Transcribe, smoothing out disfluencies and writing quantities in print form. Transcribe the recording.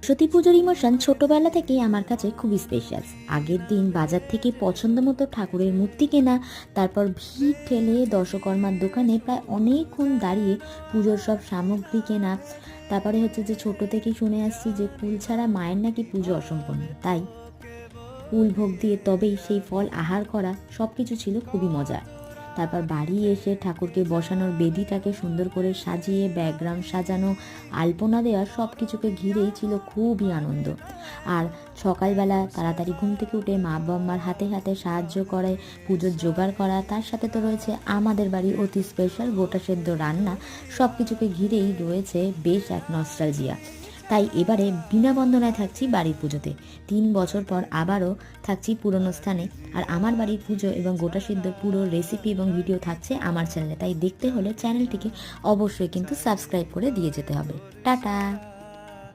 সরস্বতী পুজোর ইমোশন ছোটবেলা থেকেই আমার কাছে খুবই স্পেশাল। আগের দিন বাজার থেকে পছন্দ মতো ঠাকুরের মূর্তি কেনা, তারপর ভিড় ঠেলে দশকর্মার দোকানে প্রায় অনেকক্ষণ দাঁড়িয়ে পুজোর সব সামগ্রী কেনা। তারপরে হচ্ছে যে ছোট থেকেই শুনে আসছি যে ফুল ছাড়া মায়ের নাকি পুজো অসম্পূর্ণ, তাই ফুল ভোগ দিয়ে তবেই সেই ফল আহার করা, সব কিছু ছিল খুবই মজার। তারপর বাড়ি এসে ঠাকুরকে বসানোর বেদিটাকে সুন্দর করে সাজিয়ে ব্যাকগ্রাউন্ড সাজানো, আলপনা দেওয়া, সব কিছুকে ঘিরেই ছিল খুবই আনন্দ। আর সকালবেলা তাড়াতাড়ি ঘুম থেকে উঠে মা বাবার হাতে হাতে সাহায্য করে পুজোর জোগাড় করা, তার সাথে তো রয়েছে আমাদের বাড়ির অতি স্পেশাল গোটা সেদ্ধ রান্না। সব কিছুকে ঘিরেই রয়েছে বেশ এক নস্টালজিয়া। তাই এবারে বিনা বন্দনায় থাকছি বাড়ির পুজোতে। 3 বছর পর আবারও থাকছি পুরনো স্থানে। আর আমার বাড়ির পুজো এবং গোটা সিদ্ধ পুরো রেসিপি এবং ভিডিও থাকছে আমার চ্যানেলে, তাই দেখতে হলে চ্যানেলটিকে অবশ্যই কিন্তু সাবস্ক্রাইব করে দিয়ে যেতে হবে। টাটা।